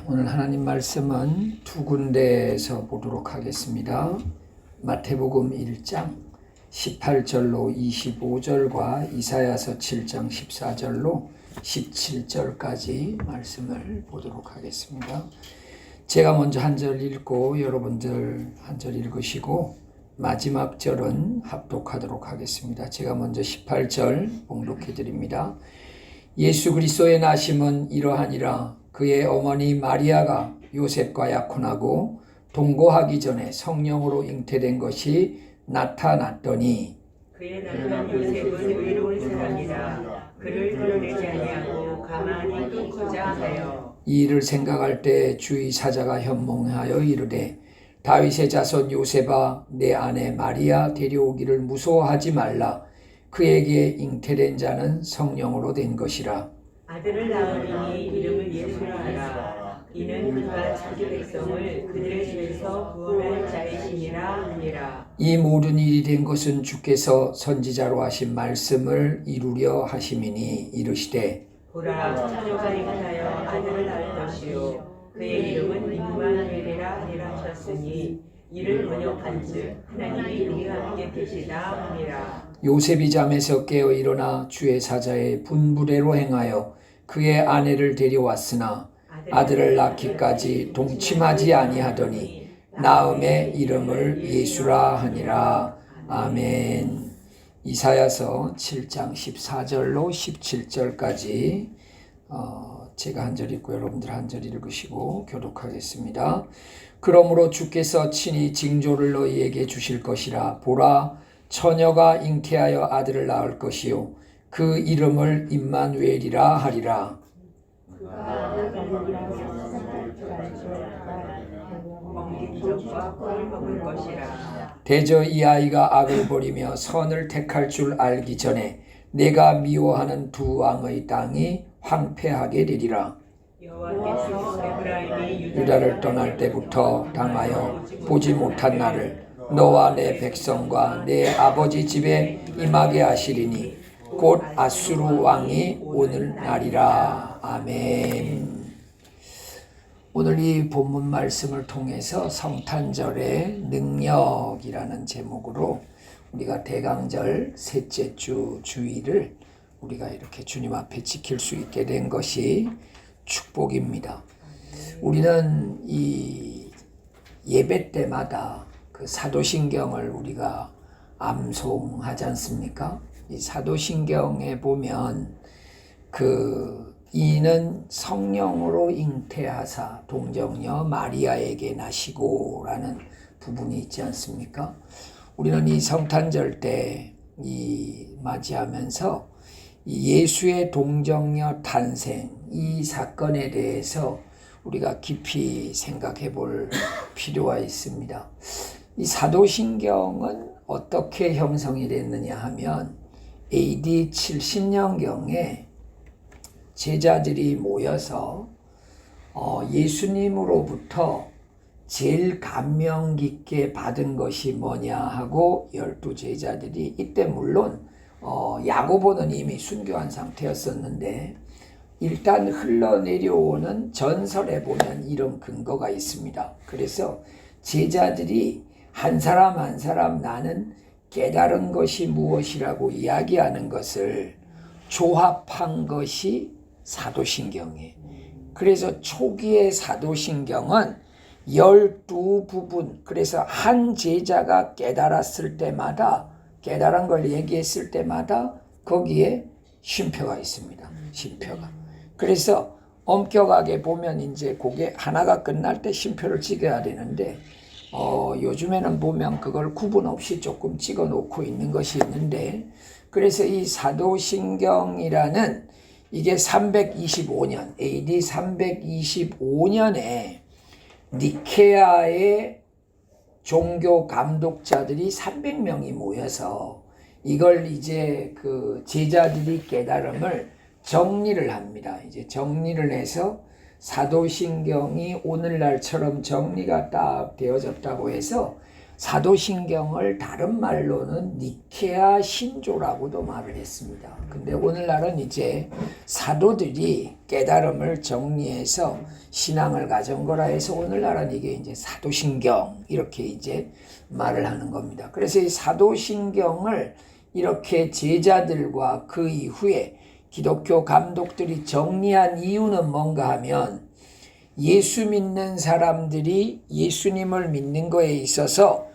오늘 하나님 말씀은 두 군데에서 보도록 하겠습니다. 마태복음 1장 18절로 25절과 이사야서 7장 14절로 17절까지 말씀을 보도록 하겠습니다. 제가 먼저 한 절 읽고 여러분들 한 절 읽으시고 마지막 절은 합독하도록 하겠습니다. 제가 먼저 18절 봉독해 드립니다. 예수 그리스도의 나심은 이러하니라. 그의 어머니 마리아가 요셉과 약혼하고 동거하기 전에 성령으로 잉태된 것이 나타났더니 그의 남편 요셉은 의로운 사람이라 그를 드러내지 아니하고 가만히 끊고자 하여 이 일을 생각할 때 주의 사자가 현몽하여 이르되 다윗의 자손 요셉아 내 아내 마리아 데려오기를 무서워하지 말라. 그에게 잉태된 자는 성령으로 된 것이라. 아들을 낳으니 이름을 예수라 하라. 이는 그가 자기 백성을 그들의 죄에서 구원할 자이시니라 하니라. 이 모든 일이 된 것은 주께서 선지자로 하신 말씀을 이루려 하심이니 이르시되 보라 처녀가 잉태하여 아들을 낳을 것이요 그의 이름은 임마누엘이라 하니라 하셨으니 이를 번역한즉 하나님이 우리와 함께 계시다 하니라. 요셉이 잠에서 깨어 일어나 주의 사자의 분부대로 행하여 그의 아내를 데려왔으나 아들을 낳기까지 동침하지 아니하더니 낳음의 이름을 예수라 하니라. 아멘. 이사야서 7장 14절로 17절까지 제가 한 절 읽고 여러분들 한 절 읽으시고 교독하겠습니다. 그러므로 주께서 친히 징조를 너희에게 주실 것이라. 보라 처녀가 잉태하여 아들을 낳을 것이요 그 이름을 임마누엘이라 하리라. 대저 이 아이가 악을 버리며 선을 택할 줄 알기 전에 내가 미워하는 두 왕의 땅이 황폐하게 되리라. 유다를 떠날 때부터 당하여 보지 못한 나를 너와 내 백성과 내 아버지 집에 임하게 하시리니 곧 아수르 왕이 오늘 날이라. 아멘. 오늘 이 본문 말씀을 통해서 성탄절의 능력이라는 제목으로 우리가 대강절 셋째 주 주일을 우리가 이렇게 주님 앞에 지킬 수 있게 된 것이 축복입니다. 우리는 이 예배 때마다 그 사도신경을 우리가 암송하지 않습니까? 이 사도신경에 보면 이는 성령으로 잉태하사 동정녀 마리아에게 나시고라는 부분이 있지 않습니까? 우리는 이 성탄절 때 맞이하면서 예수의 동정녀 탄생 이 사건에 대해서 우리가 깊이 생각해 볼 필요가 있습니다. 이 사도신경은 어떻게 형성이 됐느냐 하면 AD 70년경에 제자들이 모여서 예수님으로부터 제일 감명 깊게 받은 것이 뭐냐 하고 12제자들이 이때 물론 야고보는 이미 순교한 상태였었는데 일단 흘러내려오는 전설에 보면 이런 근거가 있습니다. 그래서 제자들이 한 사람 한 사람 나는 깨달은 것이 무엇이라고 이야기하는 것을 조합한 것이 사도신경이에요. 그래서 초기의 사도신경은 12부분, 그래서 한 제자가 깨달았을 때마다 깨달은 걸 얘기했을 때마다 거기에 쉼표가 있습니다. 쉼표가. 그래서 엄격하게 보면 이제 그게 하나가 끝날 때 쉼표를 찍어야 되는데 요즘에는 보면 그걸 구분 없이 조금 찍어 놓고 있는 것이 있는데 그래서 이 사도신경이라는 이게 325년 AD 325년에 니케아의 종교 감독자들이 300명이 모여서 이걸 이제 그 제자들이 깨달음을 정리를 합니다. 이제 정리를 해서 사도신경이 오늘날처럼 정리가 딱 되어졌다고 해서 사도신경을 다른 말로는 니케아 신조라고도 말을 했습니다. 근데 오늘날은 이제 사도들이 깨달음을 정리해서 신앙을 가진 거라 해서 오늘날은 이게 이제 사도신경 이렇게 이제 말을 하는 겁니다. 그래서 이 사도신경을 이렇게 제자들과 그 이후에 기독교 감독들이 정리한 이유는 뭔가 하면 예수 믿는 사람들이 예수님을 믿는 거에 있어서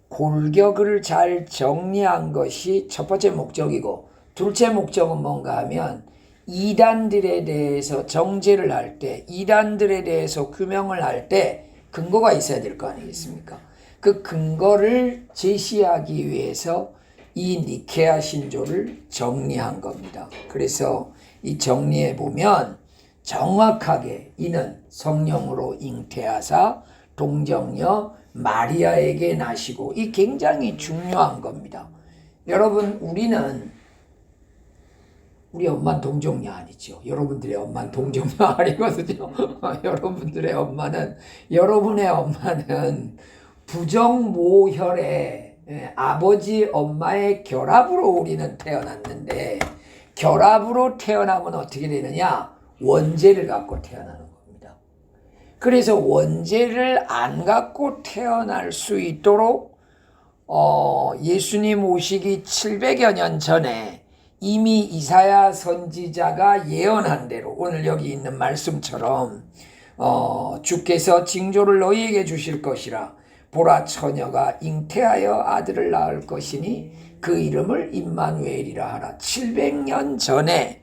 골격을 잘 정리한 것이 첫 번째 목적이고, 둘째 목적은 뭔가 하면 이단들에 대해서 정죄를 할 때, 이단들에 대해서 규명을 할 때 근거가 있어야 될 거 아니겠습니까? 그 근거를 제시하기 위해서 이 니케아 신조를 정리한 겁니다. 그래서 이 정리해 보면 정확하게 이는 성령으로 잉태하사 동정녀 마리아에게 나시고, 이 굉장히 중요한 겁니다. 여러분, 우리 엄마는 동정녀 아니죠. 여러분들의 엄마는 동정녀 아니거든요. 여러분의 엄마는 부정모혈의 아버지 엄마의 결합으로 우리는 태어났는데, 결합으로 태어나면 어떻게 되느냐? 원죄를 갖고 태어나는 겁니다. 그래서 원죄를 안 갖고 태어날 수 있도록 예수님 오시기 700여 년 전에 이미 이사야 선지자가 예언한 대로 오늘 여기 있는 말씀처럼 주께서 징조를 너희에게 주실 것이라. 보라, 처녀가 잉태하여 아들을 낳을 것이니 그 이름을 임마누엘이라 하라. 700년 전에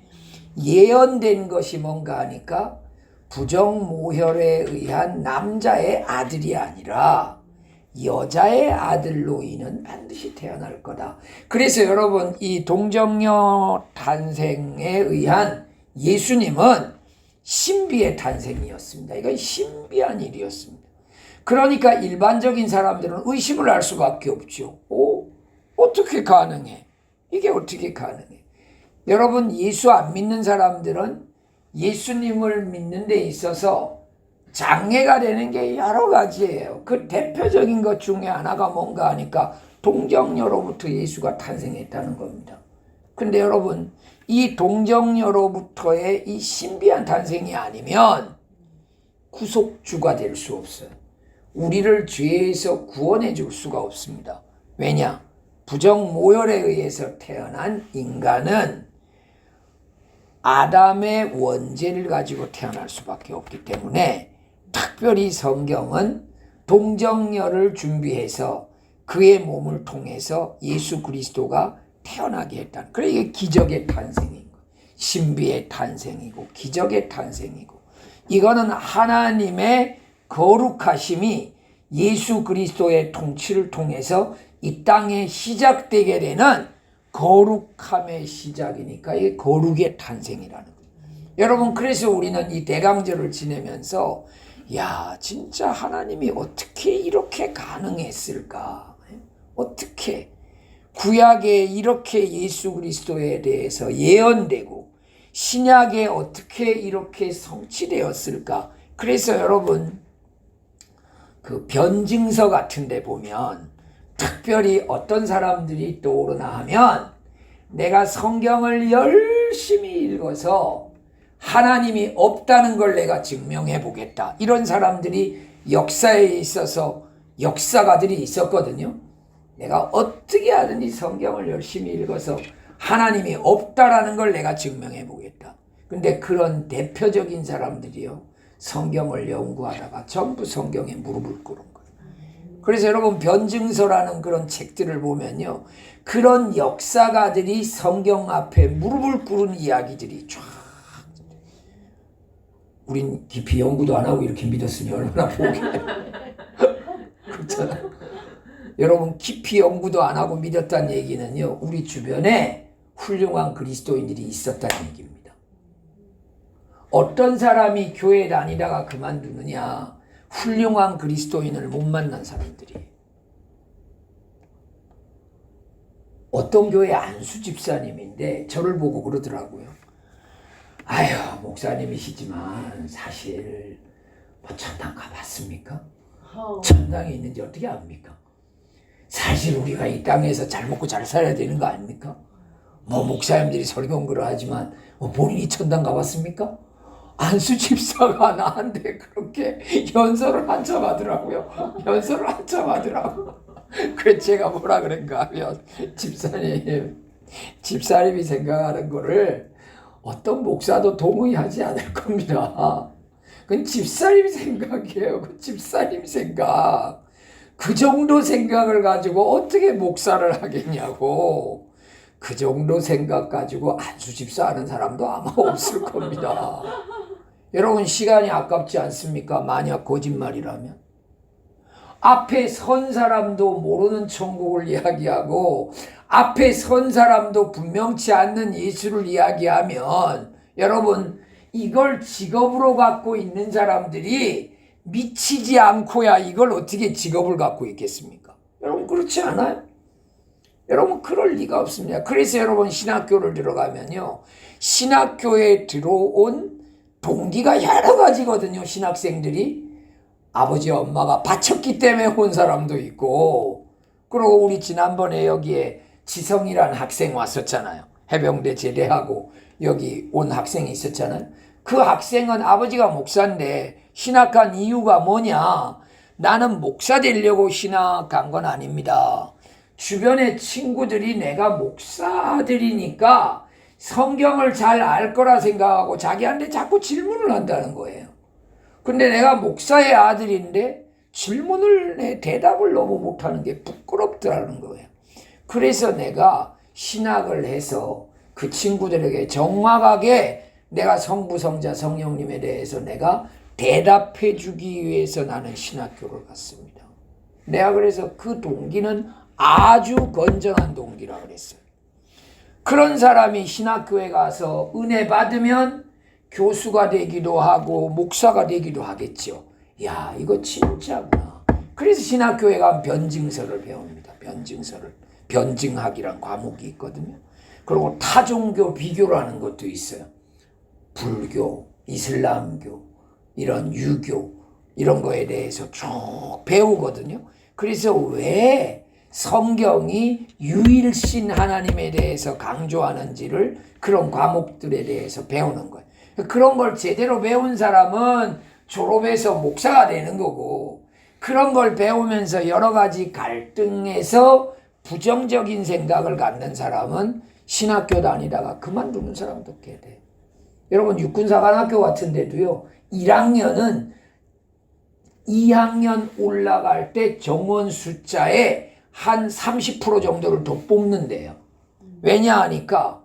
예언된 것이 뭔가 하니까 부정모혈에 의한 남자의 아들이 아니라 여자의 아들로 이는 반드시 태어날 거다. 그래서 여러분, 이 동정녀 탄생에 의한 예수님은 신비의 탄생이었습니다. 이건 신비한 일이었습니다. 그러니까 일반적인 사람들은 의심을 할 수밖에 없죠. 어떻게 가능해? 이게 어떻게 가능해? 여러분, 예수 안 믿는 사람들은 예수님을 믿는 데 있어서 장애가 되는 게 여러 가지예요. 그 대표적인 것 중에 하나가 뭔가 하니까 동정녀로부터 예수가 탄생했다는 겁니다. 근데 여러분, 이 동정녀로부터의 이 신비한 탄생이 아니면 구속주가 될 수 없어요. 우리를 죄에서 구원해 줄 수가 없습니다. 왜냐? 부정모혈에 의해서 태어난 인간은 아담의 원죄를 가지고 태어날 수밖에 없기 때문에 특별히 성경은 동정녀를 준비해서 그의 몸을 통해서 예수 그리스도가 태어나게 했다는, 그래 이게 기적의 탄생인 거예요. 신비의 탄생이고 기적의 탄생이고, 이거는 하나님의 거룩하심이 예수 그리스도의 통치를 통해서 이 땅에 시작되게 되는 거룩함의 시작이니까 이게 거룩의 탄생이라는 거예요. 여러분, 그래서 우리는 이 대강절을 지내면서 야, 진짜 하나님이 어떻게 이렇게 가능했을까? 어떻게 구약에 이렇게 예수 그리스도에 대해서 예언되고 신약에 어떻게 이렇게 성취되었을까? 그래서 여러분, 그 변증서 같은 데 보면 특별히 어떤 사람들이 떠오르나 하면, 내가 성경을 열심히 읽어서 하나님이 없다는 걸 내가 증명해 보겠다, 이런 사람들이 역사에 있어서 역사가들이 있었거든요. 내가 어떻게 하든지 성경을 열심히 읽어서 하나님이 없다라는 걸 내가 증명해 보겠다. 근데 그런 대표적인 사람들이요, 성경을 연구하다가 전부 성경에 무릎을 꿇은 거예요. 그래서 여러분, 변증서라는 그런 책들을 보면요, 그런 역사가들이 성경 앞에 무릎을 꿇은 이야기들이 쫙, 우린 깊이 연구도 안 하고 이렇게 믿었으니 얼마나 보게 그렇잖아요. 여러분, 깊이 연구도 안 하고 믿었다는 얘기는요, 우리 주변에 훌륭한 그리스도인들이 있었다는 얘기입니다. 어떤 사람이 교회 다니다가 그만두느냐? 훌륭한 그리스도인을 못 만난 사람들이. 어떤 교회 안수 집사님인데 저를 보고 그러더라고요. 아유, 목사님이시지만 사실 천당 가봤습니까? 천당에 있는지 어떻게 압니까? 사실 우리가 이 땅에서 잘 먹고 잘 살아야 되는 거 아닙니까? 뭐 목사님들이 설교를 하지만 본인이 천당 가봤습니까? 안수 집사가 나한테 그렇게 연설을 한참 하더라고요. 연설을 한참 하더라고. 그래서 제가 뭐라 그런가 하면 집사님이 생각하는 거를 어떤 목사도 동의하지 않을 겁니다. 그건 집사님 생각이에요. 그 집사님 생각. 그 정도 생각을 가지고 어떻게 목사를 하겠냐고. 그 정도 생각 가지고 안수집사 하는 사람도 아마 없을 겁니다. 여러분 시간이 아깝지 않습니까? 만약 거짓말이라면. 앞에 선 사람도 모르는 천국을 이야기하고 앞에 선 사람도 분명치 않는 예수를 이야기하면 여러분 이걸 직업으로 갖고 있는 사람들이 미치지 않고야 이걸 어떻게 직업을 갖고 있겠습니까? 여러분 그렇지 않아요? 여러분 그럴 리가 없습니다. 그래서 여러분 신학교를 들어가면요. 신학교에 들어온 동기가 여러 가지거든요. 신학생들이. 아버지 엄마가 바쳤기 때문에 온 사람도 있고 그리고 우리 지난번에 여기에 지성이란 학생 왔었잖아요. 해병대 제대하고 여기 온 학생이 있었잖아요. 그 학생은 아버지가 목사인데 신학한 이유가 뭐냐? 나는 목사 되려고 신학 간 건 아닙니다. 주변의 친구들이 내가 목사 아들이니까 성경을 잘 알 거라 생각하고 자기한테 자꾸 질문을 한다는 거예요. 근데 내가 목사의 아들인데 내 대답을 너무 못하는 게 부끄럽더라는 거예요. 그래서 내가 신학을 해서 그 친구들에게 정확하게 내가 성부, 성자, 성령님에 대해서 내가 대답해 주기 위해서 나는 신학교를 갔습니다. 내가 그래서 그 동기는 아주 건전한 동기라 그랬어요. 그런 사람이 신학교에 가서 은혜 받으면 교수가 되기도 하고 목사가 되기도 하겠죠. 야, 이거 진짜구나. 그래서 신학교에 가면 변증서를 배웁니다. 변증학이란 과목이 있거든요. 그리고 타종교 비교를 하는 것도 있어요. 불교, 이슬람교, 이런 유교 이런 거에 대해서 쭉 배우거든요. 그래서 왜 성경이 유일신 하나님에 대해서 강조하는지를 그런 과목들에 대해서 배우는 거예요. 그런 걸 제대로 배운 사람은 졸업해서 목사가 되는 거고 그런 걸 배우면서 여러 가지 갈등에서 부정적인 생각을 갖는 사람은 신학교 다니다가 그만두는 사람도 꽤 돼요. 여러분 육군사관학교 같은 데도요. 1학년은 2학년 올라갈 때 정원 숫자의 한 30% 정도를 더 뽑는데요. 왜냐 하니까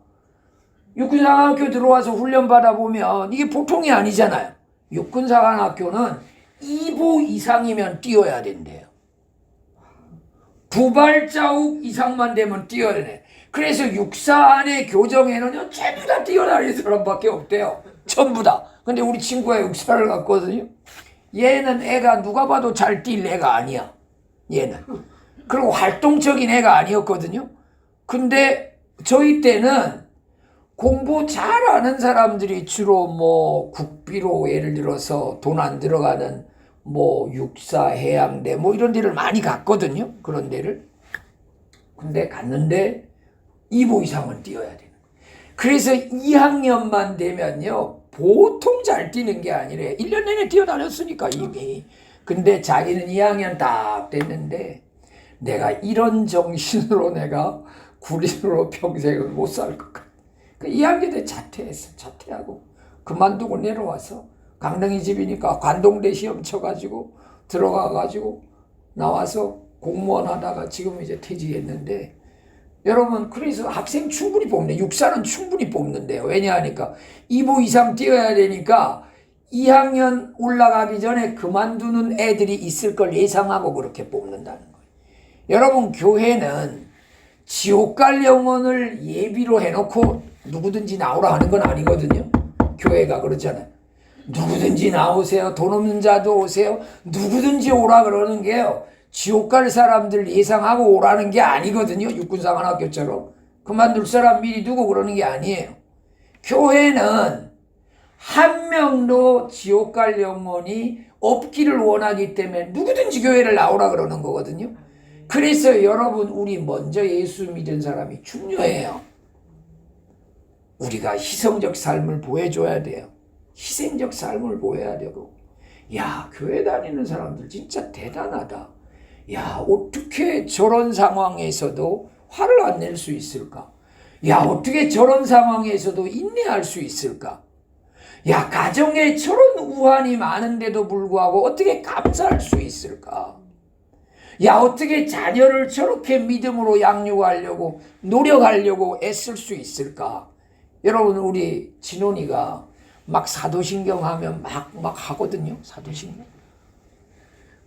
육군사관학교 들어와서 훈련 받아보면 이게 보통이 아니잖아요. 육군사관학교는 2보 이상이면 뛰어야 된대요. 2발자국 이상만 되면 뛰어야 돼. 그래서 육사 안에 교정에는요 전부 다 뛰어다니는 사람밖에 없대요. 전부 다. 근데 우리 친구가 육사를 갔거든요. 얘는 애가 누가 봐도 잘 뛸 애가 아니야. 얘는. 그리고 활동적인 애가 아니었거든요. 근데 저희 때는 공부 잘하는 사람들이 주로 뭐 국비로 예를 들어서 돈 안 들어가는 뭐 육사, 해양대 뭐 이런 데를 많이 갔거든요. 그런 데를. 근데 갔는데 2보 이상은 뛰어야 되는 거예요. 그래서 2학년만 되면요. 보통 잘 뛰는 게 아니래. 1년 내내 뛰어다녔으니까 이미. 근데 자기는 2학년 딱 됐는데 내가 이런 정신으로 내가 군인으로 평생을 못 살 것 같아. 그 2학년 때 자퇴했어. 자퇴하고 그만두고 내려와서 강릉이 집이니까 관동대 시험 쳐가지고 들어가가지고 나와서 공무원 하다가 지금 이제 퇴직했는데 여러분 그래서 학생 충분히 뽑네. 육사는 충분히 뽑는데요. 왜냐하니까 2보 이상 뛰어야 되니까 2학년 올라가기 전에 그만두는 애들이 있을 걸 예상하고 그렇게 뽑는다는 거예요. 여러분 교회는 지옥 갈 영혼을 예비로 해놓고 누구든지 나오라 하는 건 아니거든요. 교회가 그렇잖아요. 누구든지 나오세요. 돈 없는 자도 오세요. 누구든지 오라 그러는 게요. 지옥 갈 사람들 예상하고 오라는 게 아니거든요. 육군사관학교처럼. 그만둘 사람 미리 두고 그러는 게 아니에요. 교회는 한 명도 지옥 갈 영혼이 없기를 원하기 때문에 누구든지 교회를 나오라 그러는 거거든요. 그래서 여러분, 우리 먼저 예수 믿은 사람이 중요해요. 우리가 희생적 삶을 보여줘야 돼요. 희생적 삶을 보여야 되고. 야, 교회 다니는 사람들 진짜 대단하다. 야, 어떻게 저런 상황에서도 화를 안 낼 수 있을까? 야, 어떻게 저런 상황에서도 인내할 수 있을까? 야, 가정에 저런 우환이 많은데도 불구하고 어떻게 감사할 수 있을까? 야, 어떻게 자녀를 저렇게 믿음으로 양육하려고 노력하려고 애쓸 수 있을까? 여러분, 우리 진원이가 막 사도신경 하면 막 하거든요. 사도신경.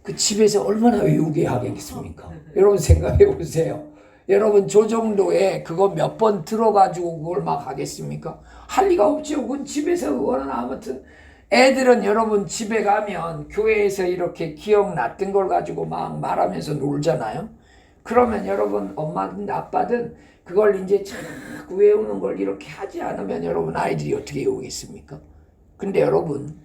그 집에서 얼마나 외우게 하겠습니까? 여러분 생각해 보세요. 여러분 저 정도에 그거 몇 번 들어가지고 그걸 막 하겠습니까? 할 리가 없죠. 그건 집에서 그거는 아무튼 애들은 여러분 집에 가면 교회에서 이렇게 기억났던 걸 가지고 막 말하면서 놀잖아요. 그러면 여러분 엄마든 아빠든 그걸 이제 자꾸 외우는 걸 이렇게 하지 않으면 여러분 아이들이 어떻게 외우겠습니까? 근데 여러분,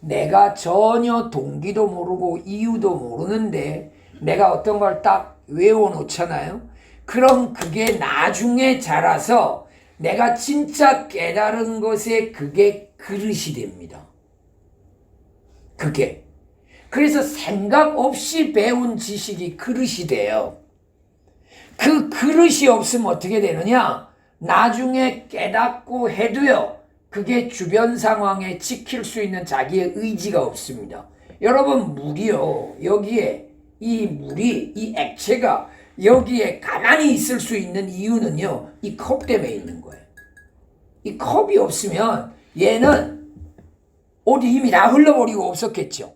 내가 전혀 동기도 모르고 이유도 모르는데 내가 어떤 걸 딱 외워놓잖아요. 그럼 그게 나중에 자라서 내가 진짜 깨달은 것에 그게 그릇이 됩니다. 그게. 그래서 생각 없이 배운 지식이 그릇이 돼요. 그 그릇이 없으면 어떻게 되느냐? 나중에 깨닫고 해도요, 그게 주변 상황에 지킬 수 있는 자기의 의지가 없습니다. 여러분, 물이요, 여기에 이 물이, 이 액체가 여기에 가만히 있을 수 있는 이유는요, 이 컵 때문에 있는 거예요. 이 컵이 없으면 얘는 어디 이미 다 흘러버리고 없었겠죠.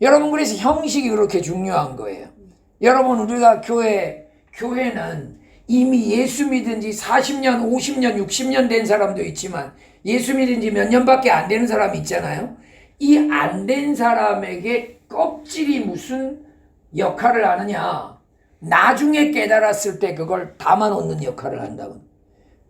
여러분, 그래서 형식이 그렇게 중요한 거예요. 여러분, 우리가 교회는 이미 예수 믿은 지 40년, 50년, 60년 된 사람도 있지만 예수 믿은 지 몇 년밖에 안 되는 사람이 있잖아요. 이 안 된 사람에게 껍질이 무슨 역할을 하느냐? 나중에 깨달았을 때 그걸 담아놓는 역할을 한다고.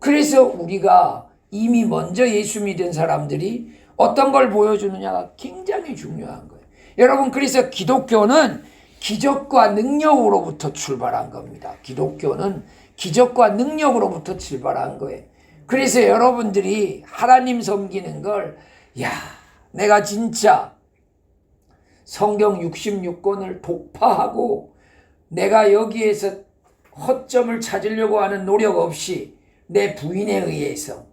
그래서 우리가 이미 먼저 예수 믿은 사람들이 어떤 걸 보여주느냐가 굉장히 중요한 거예요. 여러분, 그래서 기독교는 기적과 능력으로부터 출발한 겁니다. 기독교는 기적과 능력으로부터 출발한 거예요. 그래서 여러분들이 하나님 섬기는 걸, 야, 내가 진짜 성경 66권을 독파하고 내가 여기에서 허점을 찾으려고 하는 노력 없이 내 부인에 의해서,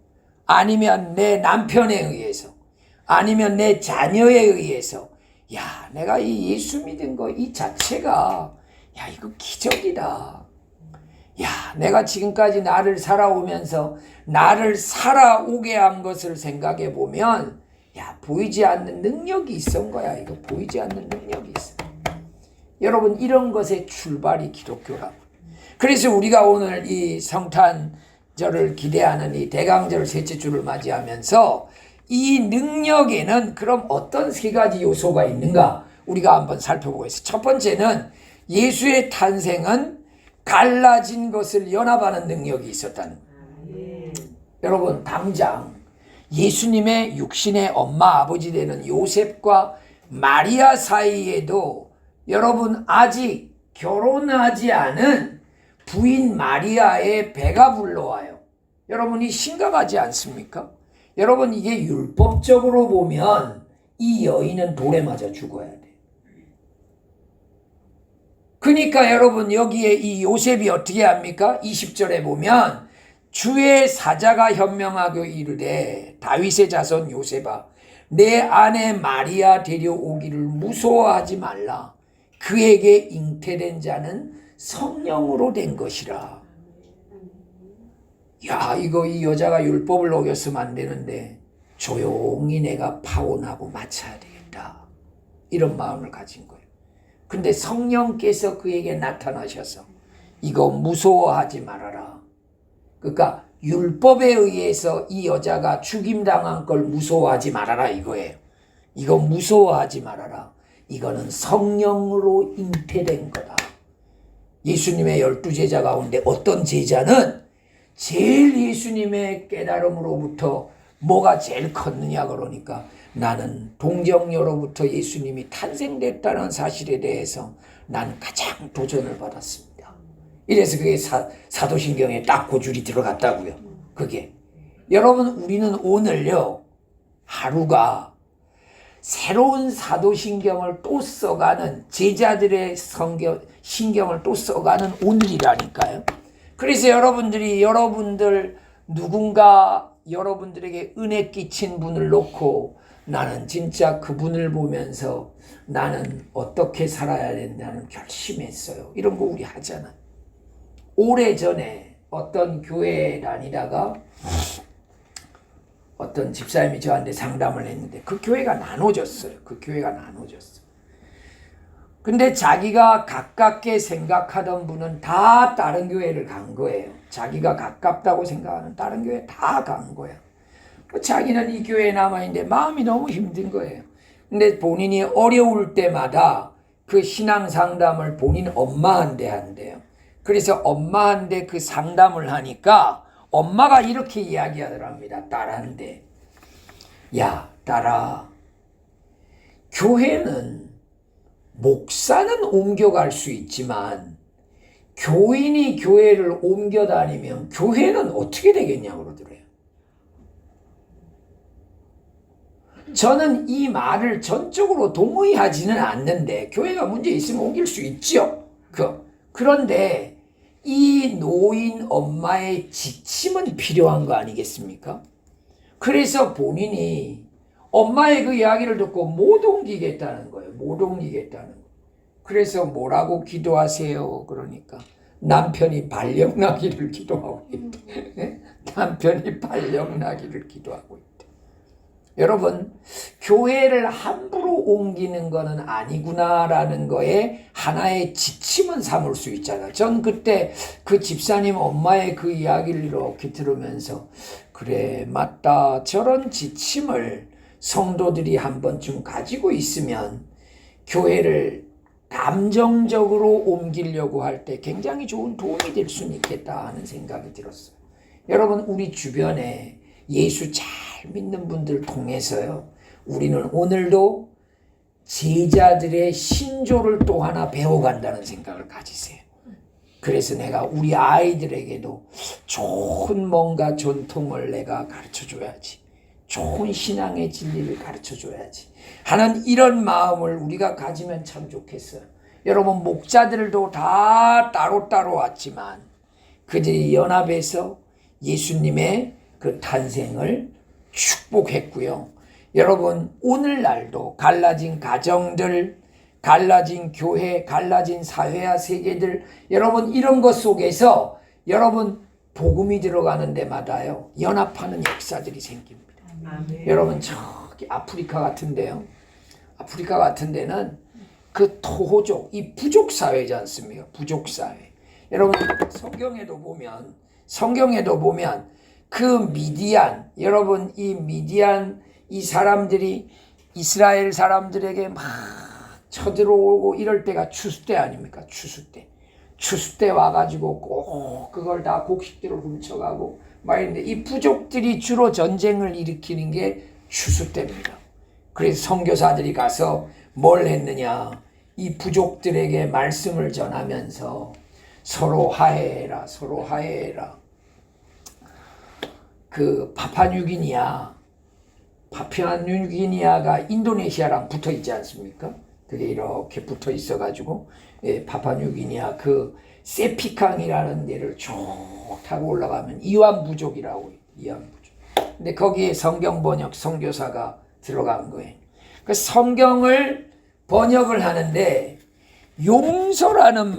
아니면 내 남편에 의해서, 아니면 내 자녀에 의해서, 야, 내가 이 예수 믿은 거 이 자체가, 야, 이거 기적이다. 야, 내가 지금까지 나를 살아오면서 나를 살아오게 한 것을 생각해 보면, 야, 보이지 않는 능력이 있었던 거야. 이거 보이지 않는 능력이 있어. 여러분, 이런 것의 출발이 기독교라고. 그래서 우리가 오늘 이 성탄절을 기대하는 이 대강절 셋째 주를 맞이하면서 이 능력에는 그럼 어떤 세 가지 요소가 있는가? 우리가 한번 살펴보겠습니다. 첫 번째는 예수의 탄생은 갈라진 것을 연합하는 능력이 있었다는 거예요. 여러분, 당장 예수님의 육신의 엄마 아버지 되는 요셉과 마리아 사이에도 여러분 아직 결혼하지 않은 부인 마리아의 배가 불러와요. 여러분이 심각하지 않습니까? 여러분, 이게 율법적으로 보면 이 여인은 돌에 맞아 죽어야 돼. 그러니까 여러분, 여기에 이 요셉이 어떻게 합니까? 20절에 보면 주의 사자가 현명하게 이르되 다윗의 자손 요셉아, 내 아내 마리아 데려오기를 무서워하지 말라. 그에게 잉태된 자는 성령으로 된 것이라. 야, 이거 이 여자가 율법을 어겼으면 안 되는데 조용히 내가 파혼하고 맞춰야 되겠다. 이런 마음을 가진 거예요. 근데 성령께서 그에게 나타나셔서 이거 무서워하지 말아라. 그러니까 율법에 의해서 이 여자가 죽임당한 걸 무서워하지 말아라 이거예요. 이거 무서워하지 말아라. 이거는 성령으로 잉태된 거다. 예수님의 12제자 가운데 어떤 제자는 제일 예수님의 깨달음으로부터 뭐가 제일 컸느냐 그러니까 나는 동정녀로부터 예수님이 탄생됐다는 사실에 대해서 난 가장 도전을 받았습니다. 이래서 그게 사도신경에 딱 고줄이 들어갔다고요. 그게. 여러분 우리는 오늘요 하루가 새로운 사도신경을 또 써가는 제자들의 신경을 또 써가는 오늘이라니까요. 그래서 여러분들 누군가 여러분들에게 은혜 끼친 분을 놓고 나는 진짜 그분을 보면서 나는 어떻게 살아야 된다는 결심했어요. 이런 거 우리 하잖아요. 오래전에 어떤 교회에 다니다가 어떤 집사님이 저한테 상담을 했는데 그 교회가 나눠졌어요. 근데 자기가 가깝게 생각하던 분은 다 다른 교회를 간 거예요. 자기가 가깝다고 생각하는 다른 교회 다 간 거야. 자기는 이 교회에 남아있는데 마음이 너무 힘든 거예요. 근데 본인이 어려울 때마다 그 신앙 상담을 본인 엄마한테 한대요. 그래서 엄마한테 그 상담을 하니까 엄마가 이렇게 이야기하더랍니다. 딸한테. 야, 딸아. 교회는 목사는 옮겨갈 수 있지만 교인이 교회를 옮겨 다니면 교회는 어떻게 되겠냐고 그러더래요. 저는 이 말을 전적으로 동의하지는 않는데 교회가 문제 있으면 옮길 수 있죠. 그런데 이 노인 엄마의 지침은 필요한 거 아니겠습니까? 그래서 본인이 엄마의 그 이야기를 듣고 못 옮기겠다는 거예요. 그래서 뭐라고 기도하세요? 그러니까 남편이 발령나기를 기도하고 있대. 남편이 발령나기를 기도하고 있대. 여러분, 교회를 함부로 옮기는 거는 아니구나라는 거에 하나의 지침은 삼을 수 있잖아. 전 그때 그 집사님 엄마의 그 이야기를 이렇게 들으면서 그래, 맞다. 저런 지침을 성도들이 한 번쯤 가지고 있으면 교회를 감정적으로 옮기려고 할 때 굉장히 좋은 도움이 될 수는 있겠다 하는 생각이 들었어요. 여러분, 우리 주변에 예수 잘 믿는 분들 통해서요, 우리는 오늘도 제자들의 신조를 또 하나 배워간다는 생각을 가지세요. 그래서 내가 우리 아이들에게도 좋은 뭔가 전통을 내가 가르쳐줘야지. 좋은 신앙의 진리를 가르쳐줘야지 하는 이런 마음을 우리가 가지면 참 좋겠어요. 여러분, 목자들도 다 따로따로 왔지만 그들이 연합해서 예수님의 그 탄생을 축복했고요. 여러분, 오늘날도 갈라진 가정들, 갈라진 교회, 갈라진 사회와 세계들, 여러분 이런 것 속에서 여러분 복음이 들어가는 데마다요 연합하는 역사들이 생깁니다. 아멘. 여러분 저기 아프리카 같은데요. 아프리카 같은 데는 그 토호족, 이 부족 사회지 않습니까? 부족 사회. 여러분 성경에도 보면 그 미디안, 여러분 이 미디안 이 사람들이 이스라엘 사람들에게 막 쳐들어오고 이럴 때가 추수 때 아닙니까? 추수 때 와가지고 꼭 그걸 다 곡식들을 훔쳐가고 막 이런데 이 부족들이 주로 전쟁을 일으키는 게 추수 때입니다. 그래서 선교사들이 가서 뭘 했느냐? 이 부족들에게 말씀을 전하면서 서로 화해해라. 그 파푸아뉴기니아가 인도네시아랑 붙어 있지 않습니까? 그게 이렇게 붙어 있어가지고 파푸아뉴기니아 그 세피캉이라는 데를 쭉 타고 올라가면 이완부족이라고 해요. 이완부족. 근데 거기에 성경 번역 선교사가 들어간 거예요. 그 성경을 번역을 하는데 용서라는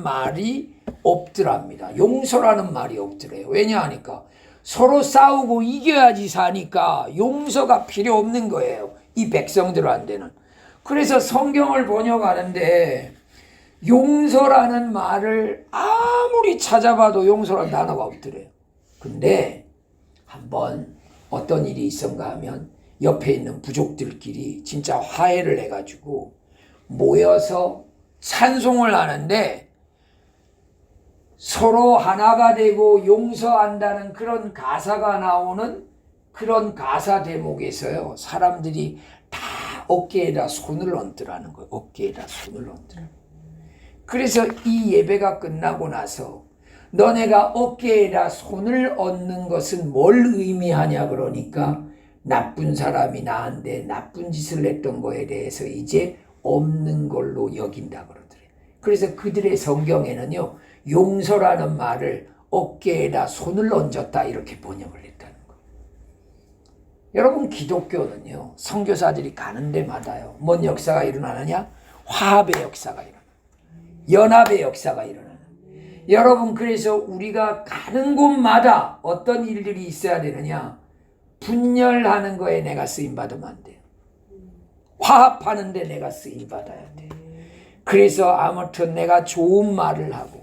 말이 없더랍니다. 용서라는 말이 없더래요. 왜냐 하니까 서로 싸우고 이겨야지 사니까 용서가 필요 없는 거예요. 이 백성들한테는. 그래서 성경을 번역하는데 용서라는 말을 아무리 찾아봐도 용서라는 단어가 없더래요. 근데 한번 어떤 일이 있었는가 하면 옆에 있는 부족들끼리 진짜 화해를 해가지고 모여서 찬송을 하는데 서로 하나가 되고 용서한다는 그런 가사가 나오는 그런 가사 대목에서요, 사람들이 다 어깨에다 손을 얹더라는 거예요. 어깨에다 손을 얹더라. 그래서 이 예배가 끝나고 나서 너네가 어깨에다 손을 얹는 것은 뭘 의미하냐 그러니까 나쁜 사람이 나한테 나쁜 짓을 했던 거에 대해서 이제 없는 걸로 여긴다 그러더래요. 그래서 그들의 성경에는요, 용서라는 말을 어깨에다 손을 얹었다 이렇게 번역을 했다는 거예요. 여러분, 기독교는요, 선교사들이 가는 데마다요, 뭔 역사가 일어나느냐? 화합의 역사가 일어나요. 연합의 역사가 일어나요. 여러분, 그래서 우리가 가는 곳마다 어떤 일들이 있어야 되느냐? 분열하는 거에 내가 쓰임받으면 안 돼요. 화합하는 데 내가 쓰임받아야 돼. 그래서 아무튼 내가 좋은 말을 하고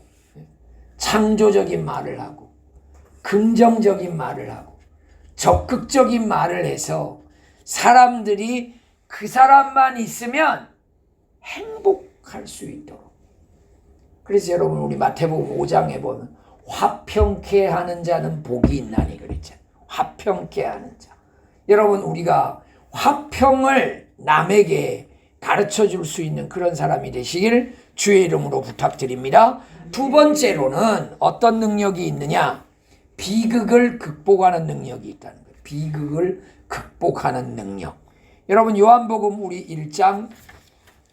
창조적인 말을 하고 긍정적인 말을 하고 적극적인 말을 해서 사람들이 그 사람만 있으면 행복할 수 있도록. 그래서 여러분, 우리 마태복음 5장에 보면 화평케 하는 자는 복이 있나니 그랬잖아요. 화평케 하는 자. 여러분, 우리가 화평을 남에게 가르쳐 줄 수 있는 그런 사람이 되시길 주의 이름으로 부탁드립니다. 두 번째로는 어떤 능력이 있느냐? 비극을 극복하는 능력이 있다는 거예요. 비극을 극복하는 능력. 여러분, 요한복음 우리 1장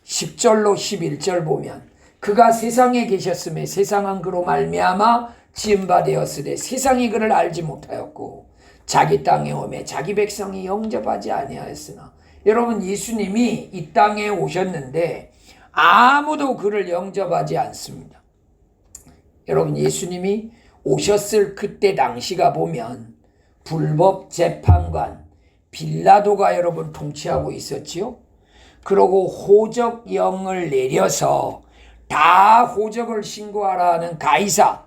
10절로 11절 보면 그가 세상에 계셨음에 세상은 그로 말미암아 지음바 되었으되 세상이 그를 알지 못하였고 자기 땅에 오매 자기 백성이 영접하지 아니하였으나, 여러분, 예수님이 이 땅에 오셨는데 아무도 그를 영접하지 않습니다. 여러분, 예수님이 오셨을 그때 당시가 보면 불법 재판관 빌라도가 여러분 통치하고 있었지요. 그러고 호적령을 내려서 다 호적을 신고하라는 가이사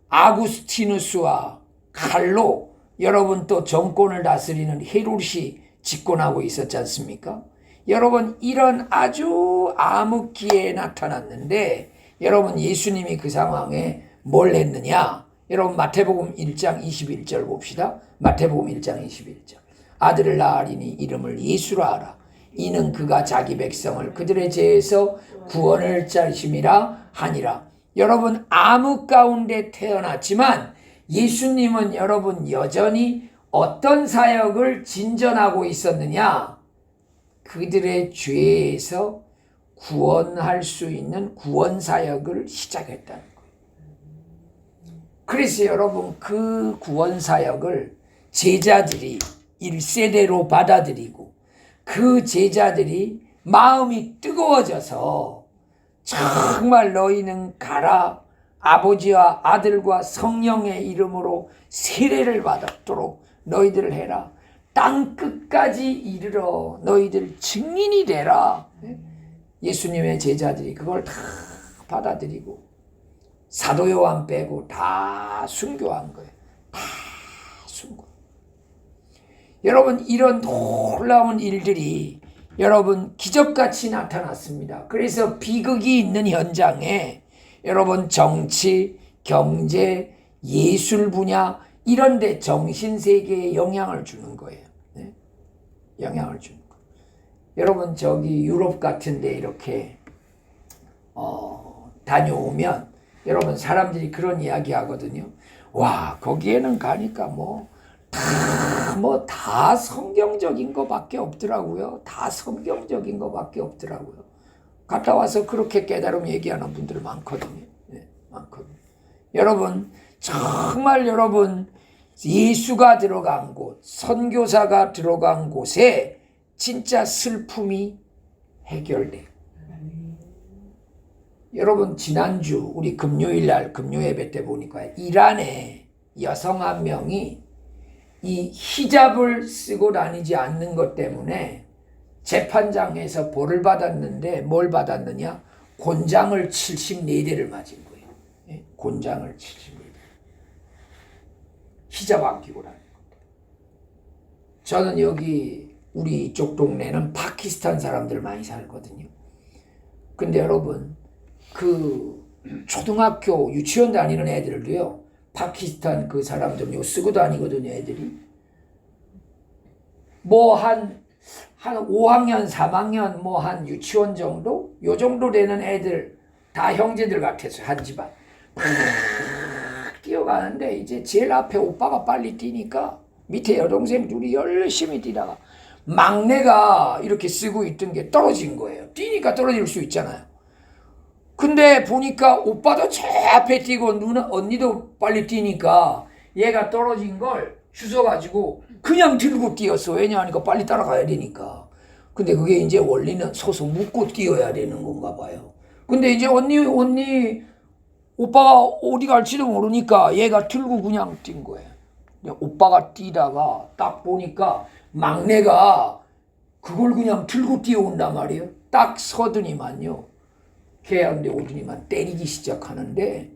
아구스티누스와 칼로 여러분 또 정권을 다스리는 헤롯이 집권하고 있었지 않습니까? 여러분, 이런 아주 암흑기에 나타났는데 여러분, 예수님이 그 상황에 뭘 했느냐? 여러분, 마태복음 1장 21절 봅시다. 마태복음 1장 21절. 아들을 낳으리니 이름을 예수라 하라. 이는 그가 자기 백성을 그들의 죄에서 구원을 자심이라 하니라. 여러분, 암흑 가운데 태어났지만 예수님은 여러분 여전히 어떤 사역을 진전하고 있었느냐? 그들의 죄에서 구원할 수 있는 구원 사역을 시작했다는 거예요. 그래서 여러분, 그 구원 사역을 제자들이 1세대로 받아들이고 그 제자들이 마음이 뜨거워져서 정말 너희는 가라, 아버지와 아들과 성령의 이름으로 세례를 받도록 너희들 해라, 땅 끝까지 이르러 너희들 증인이 되라. 예수님의 제자들이 그걸 다 받아들이고 사도 요한 빼고 다 순교한 거예요. 다 순교. 여러분, 이런 놀라운 일들이 여러분 기적같이 나타났습니다. 그래서 비극이 있는 현장에 여러분 정치, 경제, 예술 분야 이런 데 정신세계에 영향을 주는 거예요. 네? 영향을 주는 거예요. 여러분, 저기 유럽 같은 데 이렇게 다녀오면 여러분, 사람들이 그런 이야기 하거든요. 와, 거기에는 가니까 다 성경적인 거밖에 없더라고요. 다 성경적인 거밖에 없더라고요. 갔다 와서 그렇게 깨달음 얘기하는 분들 많거든요. 네, 많거든요. 여러분, 정말 여러분, 예수가 들어간 곳, 선교사가 들어간 곳에 진짜 슬픔이 해결돼요. 여러분, 지난주 우리 금요일날 금요 예배 때 보니까 이란에 여성 한 명이 이 히잡을 쓰고 다니지 않는 것 때문에 재판장에서 벌을 받았는데 뭘 받았느냐? 곤장을 74대를 맞은 거예요. 예? 곤장을 74대. 히잡 안 끼고 다니는 겁니다. 저는 여기 우리 이쪽 동네는 파키스탄 사람들 많이 살거든요. 근데 여러분, 그 초등학교 유치원 다니는 애들도요, 파키스탄 그 사람들 요 쓰고 다니거든요, 애들이. 뭐 한 5학년, 3학년, 뭐 한 유치원 정도? 요 정도 되는 애들, 다 형제들 같았어요, 한 집안. 팍 뛰어가는데, 이제 제일 앞에 오빠가 빨리 뛰니까, 밑에 여동생 둘이 열심히 뛰다가, 막내가 이렇게 쓰고 있던 게 떨어진 거예요. 뛰니까 떨어질 수 있잖아요. 근데 보니까 오빠도 저 앞에 뛰고 언니도 빨리 뛰니까 얘가 떨어진 걸 주워가지고 그냥 들고 뛰었어. 왜냐하니까 빨리 따라가야 되니까. 근데 그게 이제 원리는 서서 묶고 뛰어야 되는 건가 봐요. 근데 이제 언니 오빠가 어디 갈지도 모르니까 얘가 들고 그냥 뛴 거예요. 오빠가 뛰다가 딱 보니까 막내가 그걸 그냥 들고 뛰어온단 말이에요. 딱 서더니만요, 걔한테 오더니만 때리기 시작하는데,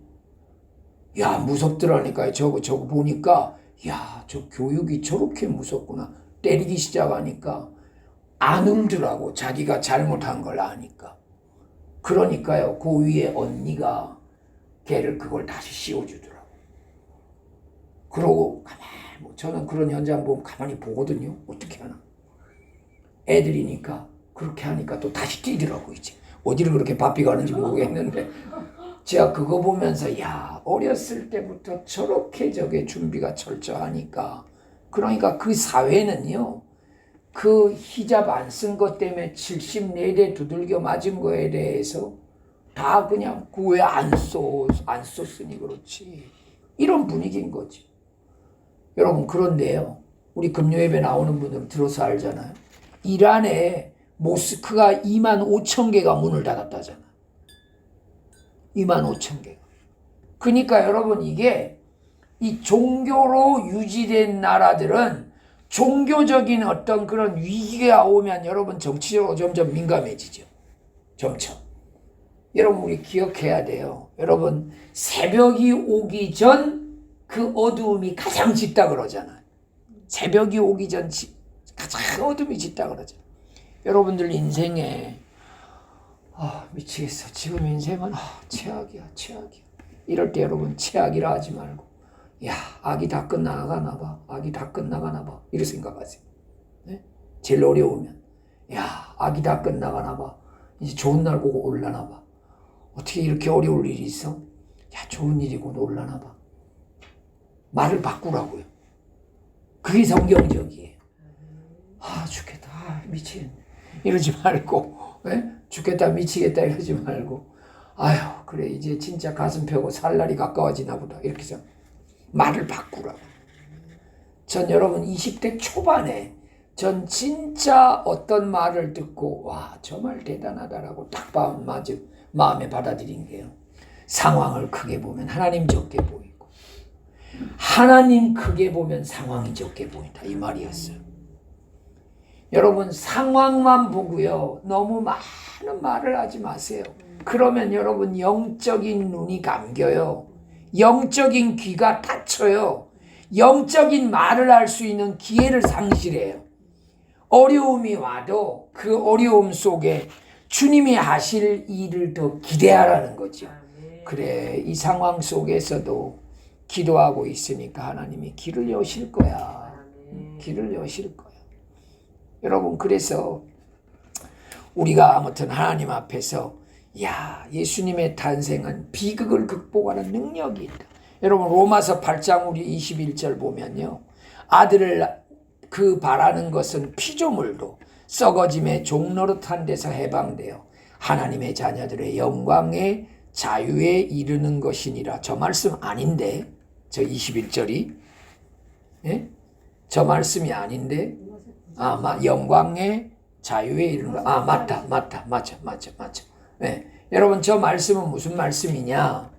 야, 무섭더라니까요. 저거 보니까, 야, 저 교육이 저렇게 무섭구나. 때리기 시작하니까 안 울더라고. 자기가 잘못한 걸 아니까. 그러니까요, 그 위에 언니가 걔를 그걸 다시 씌워주더라고. 그러고 가만히, 저는 그런 현장 보면 가만히 보거든요. 어떻게 하나. 애들이니까 그렇게 하니까 또 다시 뛰더라고. 이제 어디를 그렇게 바삐 가는지 모르겠는데, 제가 그거 보면서, 야, 어렸을 때부터 저렇게 저게 준비가 철저하니까. 그러니까 그 사회는요, 그 히잡 안 쓴 것 때문에 74대 두들겨 맞은 거에 대해서 다 그냥 그 왜 안 썼으니 그렇지, 이런 분위기인 거지. 여러분, 그런데요, 우리 금요예배 나오는 분들은 들어서 알잖아요. 이란에 모스크가 25,000개가 문을 닫았다잖아. 25,000개가. 그러니까 여러분, 이게 이 종교로 유지된 나라들은 종교적인 어떤 그런 위기가 오면 여러분 정치적으로 점점 민감해지죠. 점점. 여러분, 우리 기억해야 돼요. 여러분, 새벽이 오기 전 그 어두움이 가장 짙다 그러잖아요. 새벽이 오기 전 가장 어둠이 짙다 그러죠. 여러분들 인생에, 미치겠어. 지금 인생은 최악이야. 이럴 때 여러분, 최악이라 하지 말고, 야, 악이 다 끝나가나 봐. 이렇게 생각하세요. 네? 제일 어려우면, 야, 악이 다 끝나가나 봐. 이제 좋은 날 보고 올라나 봐. 어떻게 이렇게 어려울 일이 있어? 야, 좋은 일이 곧 올라나 봐. 말을 바꾸라고요. 그게 성경적이에요. 죽겠다. 미치겠네. 이러지 말고, 네? 죽겠다, 미치겠다 이러지 말고, 아휴, 그래, 이제 진짜 가슴 펴고 살 날이 가까워지나 보다. 이렇게 해서 말을 바꾸라고. 전 여러분 20대 초반에 전 진짜 어떤 말을 듣고, 와, 저 말 대단하다라고 딱 마음에 받아들인 게요, 상황을 크게 보면 하나님 적게 보이고, 하나님 크게 보면 상황이 적게 보인다, 이 말이었어요. 여러분, 상황만 보고요, 너무 많은 말을 하지 마세요. 그러면 여러분, 영적인 눈이 감겨요. 영적인 귀가 닫혀요. 영적인 말을 할 수 있는 기회를 상실해요. 어려움이 와도 그 어려움 속에 주님이 하실 일을 더 기대하라는 거죠. 그래, 이 상황 속에서도 기도하고 있으니까 하나님이 길을 여실 거야. 길을 여실 거야. 여러분, 그래서 우리가 아무튼 하나님 앞에서, 야, 예수님의 탄생은 비극을 극복하는 능력이 있다. 여러분, 로마서 8장 우리 21절 보면요, 아들을 그 바라는 것은 피조물도 썩어짐의 종노릇한 데서 해방되어 하나님의 자녀들의 영광의 자유에 이르는 것이니라. 저 말씀 아닌데, 저 21절이, 예? 저 말씀이 아닌데, 영광의 자유에 이르는 거. 맞아. 네. 여러분, 저 말씀은 무슨 말씀이냐?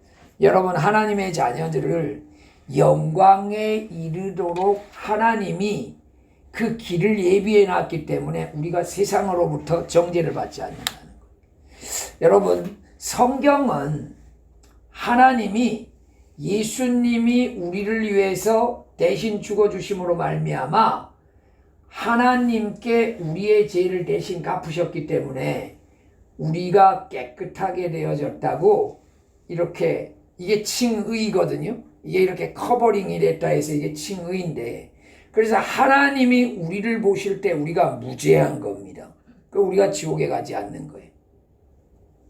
여러분, 하나님의 자녀들을 영광에 이르도록 하나님이 그 길을 예비해 놨기 때문에 우리가 세상으로부터 정죄를 받지 않는다는 거예요. 여러분, 성경은 하나님이, 예수님이 우리를 위해서 대신 죽어주심으로 말미암아 하나님께 우리의 죄를 대신 갚으셨기 때문에 우리가 깨끗하게 되어졌다고 이렇게 이게 칭의거든요. 이게 이렇게 커버링이 됐다 해서 이게 칭의인데, 그래서 하나님이 우리를 보실 때 우리가 무죄한 겁니다. 그 우리가 지옥에 가지 않는 거예요.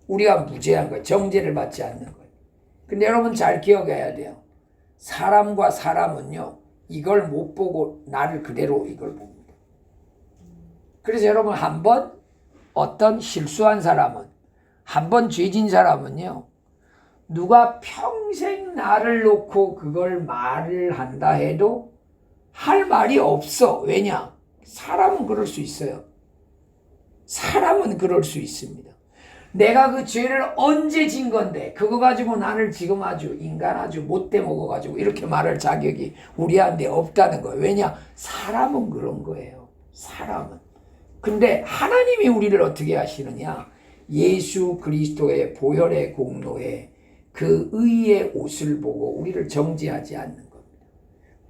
우리가 무죄한 거예요. 정죄를 받지 않는 거예요. 근데 여러분 잘 기억해야 돼요. 사람과 사람은요, 이걸 못 보고 나를 그대로 이걸 봅니다. 그래서 여러분 한번 어떤 실수한 사람은, 한번 죄진 사람은요, 누가 평생 나를 놓고 그걸 말을 한다 해도 할 말이 없어. 왜냐? 사람은 그럴 수 있어요. 사람은 그럴 수 있습니다. 내가 그 죄를 언제 진 건데 그거 가지고 나를 지금 아주 인간 아주 못돼 먹어가지고 이렇게 말할 자격이 우리한테 없다는 거예요. 왜냐? 사람은 그런 거예요. 사람은. 근데 하나님이 우리를 어떻게 하시느냐? 예수 그리스도의 보혈의 공로에 그 의의 옷을 보고 우리를 정죄하지 않는 겁니다.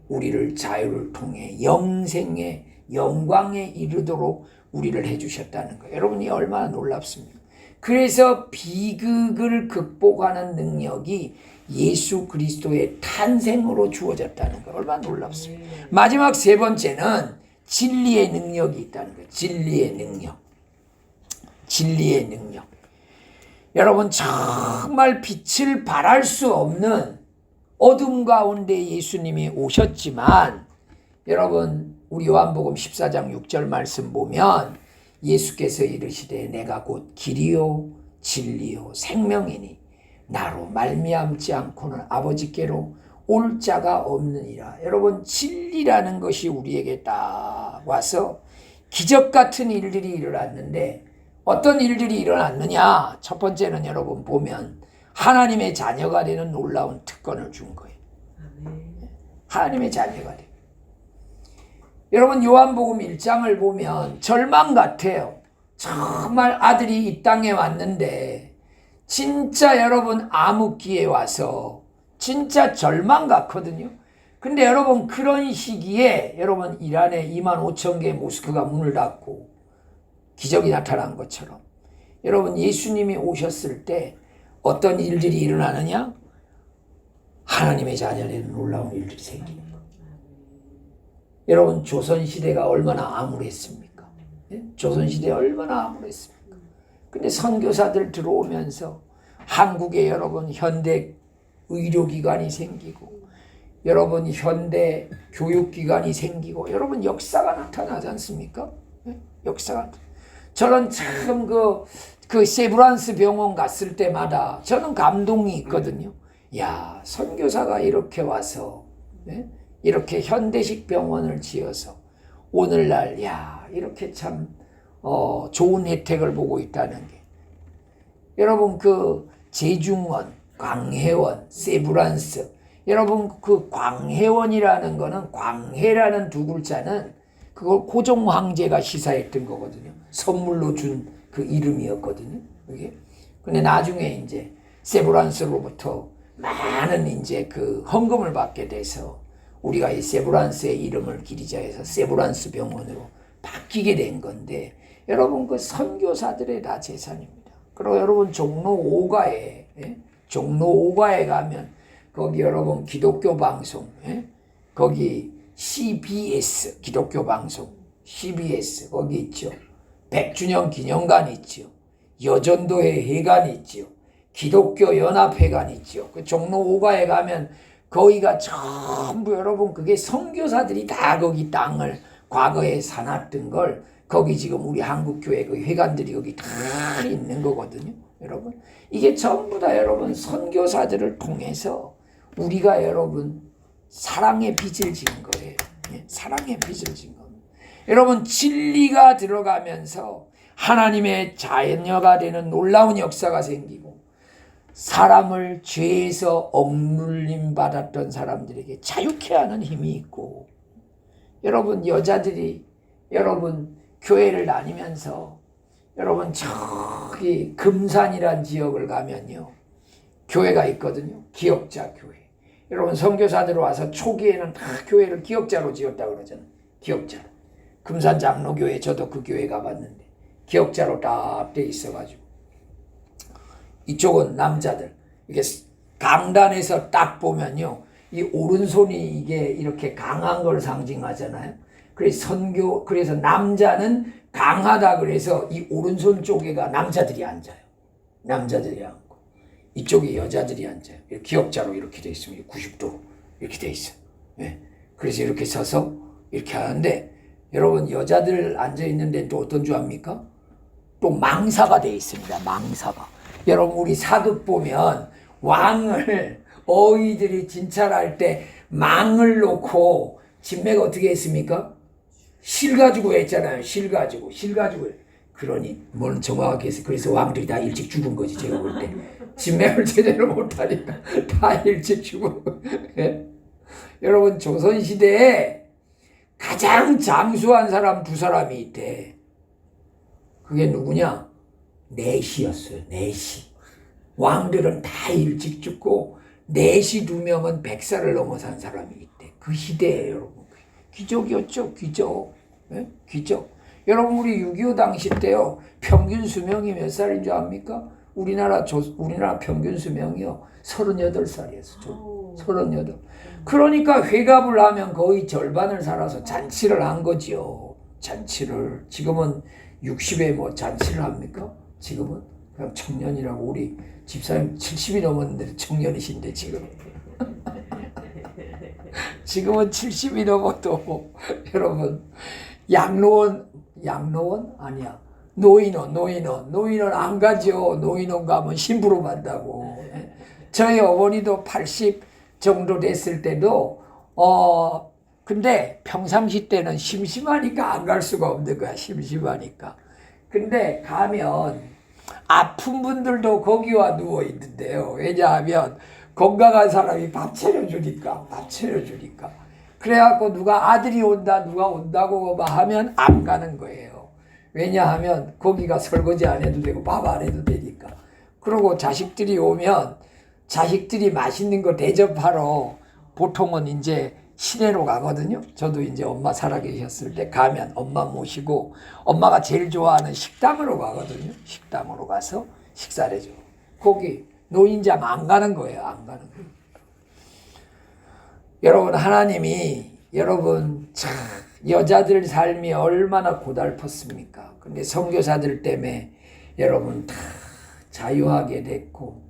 우리를 자유를 통해 영생의 영광에 이르도록 우리를 해주셨다는 거예요. 여러분이 얼마나 놀랍습니까? 그래서 비극을 극복하는 능력이 예수 그리스도의 탄생으로 주어졌다는 거예요. 얼마나 놀랍습니까? 마지막 세 번째는 진리의 능력이 있다는 거예요. 진리의 능력. 진리의 능력. 여러분 정말 빛을 발할 수 없는 어둠 가운데 예수님이 오셨지만, 여러분 우리 요한복음 14장 6절 말씀 보면 예수께서 이르시되 내가 곧 길이요 진리요 생명이니 나로 말미암지 않고는 아버지께로 올 자가 없느니라. 여러분 진리라는 것이 우리에게 딱 와서 기적 같은 일들이 일어났는데, 어떤 일들이 일어났느냐? 첫 번째는 여러분 보면 하나님의 자녀가 되는 놀라운 특권을 준 거예요. 하나님의 자녀가 돼. 여러분 요한복음 1장을 보면 절망 같아요. 정말 아들이 이 땅에 왔는데 진짜 여러분 암흑기에 와서 진짜 절망 같거든요. 근데 여러분 그런 시기에 여러분 이란에 25,000개의 모스크가 문을 닫고 기적이 나타난 것처럼 여러분 예수님이 오셨을 때 어떤 일들이 일어나느냐? 하나님의 자녀는 놀라운 일들이 생기는 거예요. 여러분 조선시대가 얼마나 암울했습니까? 예? 조선시대 얼마나 암울했습니까? 근데 선교사들 들어오면서 한국에 여러분 현대 의료기관이 생기고 여러분 현대 교육기관이 생기고 여러분 역사가 나타나지 않습니까? 예? 역사가. 저는 참 그 세브란스 병원 갔을 때마다 저는 감동이 있거든요. 야, 선교사가 이렇게 와서 예? 이렇게 현대식 병원을 지어서 오늘날 야 이렇게 참 좋은 혜택을 보고 있다는 게, 여러분 그 제중원, 광해원, 세브란스, 여러분 그 광해원이라는 거는 광해라는 두 글자는 그걸 고종 황제가 시사했던 거거든요. 선물로 준 그 이름이었거든요. 그게. 근데 나중에 이제 세브란스로부터 많은 이제 그 헌금을 받게 돼서 우리가 이 세브란스의 이름을 기리자 해서 세브란스 병원으로 바뀌게 된 건데, 여러분 그 선교사들의 다 재산입니다. 그리고 여러분 종로 5가에 종로 5가에 가면 거기 여러분 기독교 방송 거기 CBS 기독교 방송 CBS 거기 있죠. 100주년 기념관 있죠. 여전도회 회관 있죠. 기독교 연합회관 있죠. 그 종로 5가에 가면 거기가 전부 여러분 그게 선교사들이 다 거기 땅을 과거에 사놨던 걸 거기 지금 우리 한국교회 그 회관들이 여기 다 있는 거거든요. 여러분 이게 전부 다 여러분 선교사들을 통해서 우리가 여러분 사랑의 빚을 진 거예요. 사랑의 빚을 진 겁니다. 여러분 진리가 들어가면서 하나님의 자녀가 되는 놀라운 역사가 생기고, 사람을 죄에서 억눌림 받았던 사람들에게 자유케 하는 힘이 있고, 여러분 여자들이 여러분 교회를 다니면서 여러분 저기 금산이란 지역을 가면요 교회가 있거든요. 기역자 교회. 여러분 선교사들 와서 초기에는 다 교회를 기역자로 지었다고 그러잖아요. 기역자. 금산 장로교회 저도 그 교회 가봤는데 기역자로 딱 돼 있어가지고 이쪽은 남자들, 이게 강단에서 딱 보면요, 이 오른손이 이게 이렇게 강한 걸 상징하잖아요. 그래서 남자는 강하다 그래서 이 오른손 쪽에가 남자들이 앉아요. 남자들이 앉고 이쪽에 여자들이 앉아요. 기역자로 이렇게 돼 있으면 90도로 이렇게 돼 있어요. 네. 그래서 이렇게 서서 이렇게 하는데, 여러분 여자들 앉아 있는데 또 어떤 줄 압니까? 또 망사가 돼 있습니다. 망사가. 여러분 우리 사극 보면 왕을 어휘들이 진찰할 때 망을 놓고 진매가 어떻게 했습니까? 실 가지고 했잖아요. 실 가지고. 그러니 뭐는 정확하게 해서 그래서 왕들이 다 일찍 죽은 거지. 제가 볼 때 진맥을 제대로 못하니까 다 일찍 죽은 거예요. 여러분 조선시대에 가장 장수한 사람 두 사람이 있대. 그게 누구냐? 내시였어요. 내시. 왕들은 다 일찍 죽고 내시 2명은 100살을 넘어 산 사람이 있대. 그 시대에 여러분 귀족이었죠. 귀족. 네? 귀족. 여러분 우리 6.25 당시 때요, 평균 수명이 몇 살인 줄 압니까? 우리나라 평균 수명이요 38살이었어. 38. 그러니까 회갑을 하면 거의 절반을 살아서 잔치를 한 거지요. 잔치를. 지금은 60에 뭐 잔치를 합니까? 지금은 그냥 청년이라고. 우리 집사님 70이 넘었는데 청년이신데 지금. 지금은 70이 넘어도 여러분 양로원 아니야. 노인원 안 가죠. 노인원 가면 심부름 한다고. 저희 어머니도 80 정도 됐을 때도 근데 평상시 때는 심심하니까 안 갈 수가 없는 거야. 심심하니까. 근데 가면 아픈 분들도 거기와 누워 있는데요. 왜냐하면 건강한 사람이 밥 차려주니까. 그래갖고 누가 아들이 온다, 누가 온다고 하면 안 가는 거예요. 왜냐하면 거기가 설거지 안 해도 되고 밥 안 해도 되니까. 그리고 자식들이 오면 자식들이 맛있는 거 대접하러 보통은 이제 시내로 가거든요. 저도 이제 엄마 살아계셨을 때 가면 엄마 모시고 엄마가 제일 좋아하는 식당으로 가거든요. 식당으로 가서 식사를 해줘. 거기 노인잠 안 가는 거예요. 안 가는 거예요. 여러분 하나님이 여러분 참 여자들 삶이 얼마나 고달팠습니까? 근데 선교사들 때문에 여러분 다 자유하게 됐고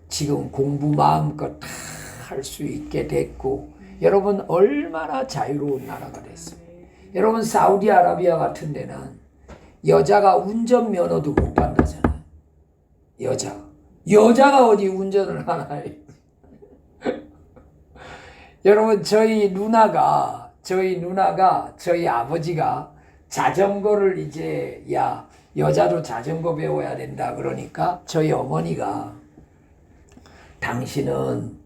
지금 공부 마음껏 다 할 수 있게 됐고 여러분 얼마나 자유로운 나라가 됐어요. 여러분 사우디아라비아 같은 데는 여자가 운전면허도 못 딴다잖아요. 여자가 어디 운전을 하나요? 여러분 저희 누나가 저희 아버지가 자전거를 이제 여자도 자전거 배워야 된다 그러니까 저희 어머니가 당신은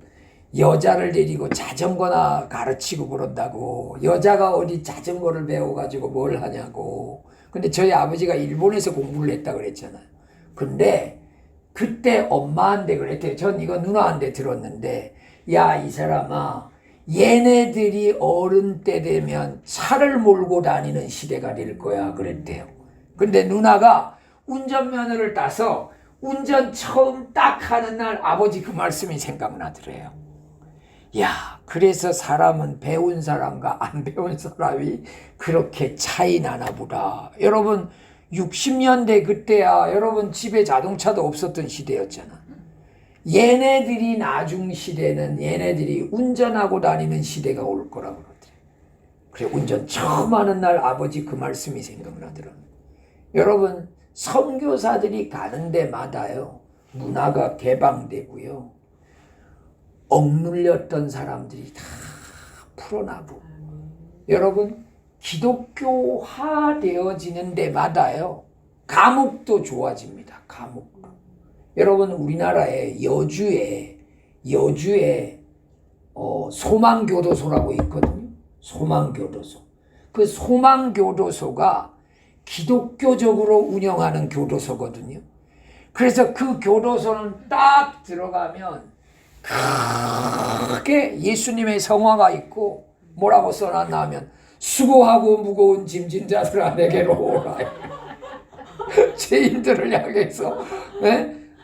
여자를 데리고 자전거나 가르치고 그런다고 여자가 어디 자전거를 배워가지고 뭘 하냐고. 근데 저희 아버지가 일본에서 공부를 했다 그랬잖아요. 근데 그때 엄마한테 그랬대요. 전 이거 누나한테 들었는데 이 사람아 얘네들이 어른 때 되면 차를 몰고 다니는 시대가 될 거야 그랬대요. 근데 누나가 운전면허를 따서 운전 처음 딱 하는 날 아버지 그 말씀이 생각나더래요. 그래서 사람은 배운 사람과 안 배운 사람이 그렇게 차이 나나 보다. 여러분 60년대 그때야 여러분 집에 자동차도 없었던 시대였잖아. 얘네들이 나중 시대는 얘네들이 운전하고 다니는 시대가 올 거라고 그러더래. 그래 운전 처음 하는 날 아버지 그 말씀이 생각나더라고요. 여러분 선교사들이 가는 데마다요 문화가 개방되고요 억눌렸던 사람들이 다 풀어나고 여러분 기독교화 되어지는 데마다요 감옥도 좋아집니다. 감옥도. 여러분 우리나라에 여주에 소망교도소라고 있거든요. 소망교도소. 그 소망교도소가 기독교적으로 운영하는 교도소거든요. 그래서 그 교도소는 딱 들어가면 크게 예수님의 성화가 있고 뭐라고 써놨나 하면 수고하고 무거운 짐진 자들아 내게로 오라. 죄인들을 향해서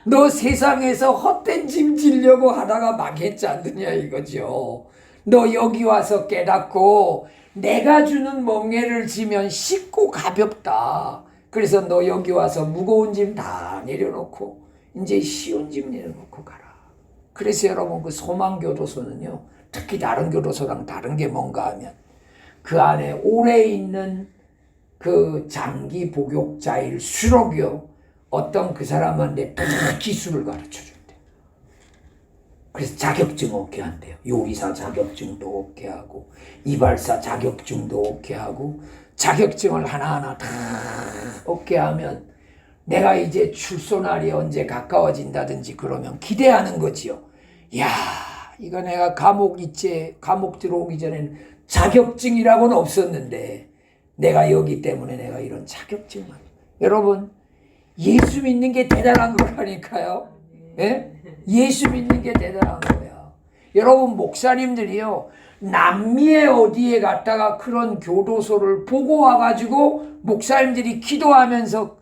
너 세상에서 헛된 짐 지려고 하다가 망했지 않느냐 이거죠. 너 여기 와서 깨닫고 내가 주는 멍에를 지면 쉽고 가볍다. 그래서 너 여기 와서 무거운 짐 다 내려놓고 이제 쉬운 짐 내려놓고 가라. 그래서 여러분 그 소망교도소는요, 특히 다른 교도소랑 다른 게 뭔가 하면 그 안에 오래 있는 그 장기 복역자일수록요, 어떤 그 사람한테 다 기술을 가르쳐 준대. 그래서 자격증 얻게 한대요. 요리사 자격증도 얻게 하고, 이발사 자격증도 얻게 하고, 자격증을 하나하나 다 얻게 하면 내가 이제 출소날이 언제 가까워진다든지 그러면 기대하는 거지요. 야, 이거 내가 감옥 들어오기 전에는 자격증이라고는 없었는데 내가 여기 때문에 내가 이런 자격증만. 여러분, 예수 믿는 게 대단한 거라니까요. 예? 예수 믿는 게 대단한 거야. 여러분, 목사님들이요, 남미에 어디에 갔다가 그런 교도소를 보고 와가지고 목사님들이 기도하면서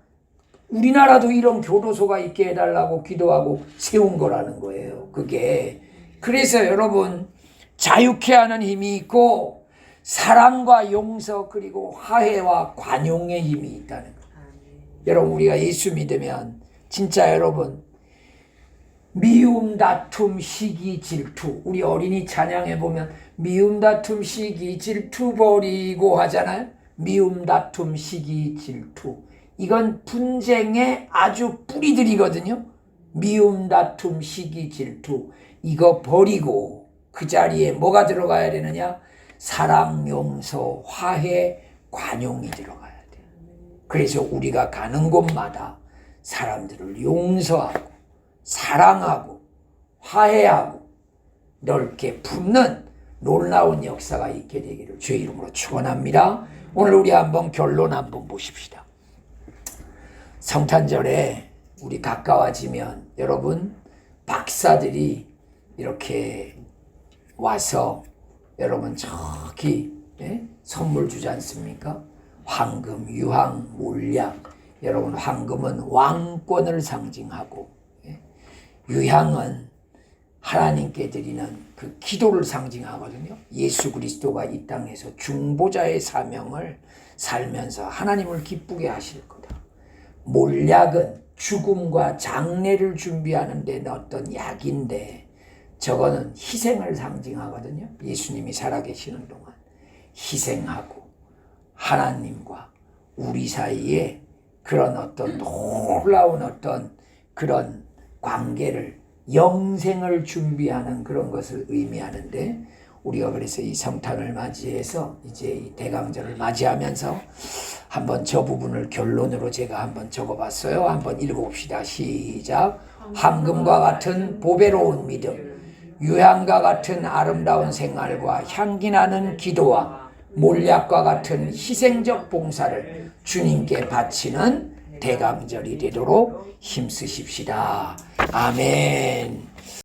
우리나라도 이런 교도소가 있게 해달라고 기도하고 세운 거라는 거예요. 그게. 그래서 여러분, 자유케 하는 힘이 있고 사랑과 용서 그리고 화해와 관용의 힘이 있다는 거예요. 여러분, 우리가 예수 믿으면 진짜 여러분, 미움, 다툼, 시기, 질투, 우리 어린이 찬양해 보면 미움, 다툼, 시기, 질투 버리고 하잖아요. 미움, 다툼, 시기, 질투. 이건 분쟁의 아주 뿌리들이거든요. 미움, 다툼, 시기, 질투. 이거 버리고 그 자리에 뭐가 들어가야 되느냐? 사랑, 용서, 화해, 관용이 들어가야 돼요. 그래서 우리가 가는 곳마다 사람들을 용서하고 사랑하고 화해하고 넓게 품는 놀라운 역사가 있게 되기를 주의 이름으로 축원합니다. 오늘 우리 한번 결론 한번 보십시다. 성탄절에 우리 가까워지면 여러분, 박사들이 이렇게 와서 여러분 저기 선물 주지 않습니까? 황금, 유황, 몰약. 여러분, 황금은 왕권을 상징하고 유향은 하나님께 드리는 그 기도를 상징하거든요. 예수 그리스도가 이 땅에서 중보자의 사명을 살면서 하나님을 기쁘게 하실 거다. 몰약은 죽음과 장례를 준비하는 데 어떤 약인데 저거는 희생을 상징하거든요. 예수님이 살아계시는 동안 희생하고 하나님과 우리 사이에 그런 어떤 놀라운 어떤 그런 관계를, 영생을 준비하는 그런 것을 의미하는데, 우리가 그래서 이 성탄을 맞이해서 이제 이 대강절을 맞이하면서 한번 저 부분을 결론으로 제가 한번 적어봤어요. 한번 읽어봅시다. 시작. 황금과 같은 보배로운 믿음, 유향과 같은 아름다운 생활과 향기 나는 기도와 몰약과 같은 희생적 봉사를 주님께 바치는 대강절이 되도록 힘쓰십시다. 아멘.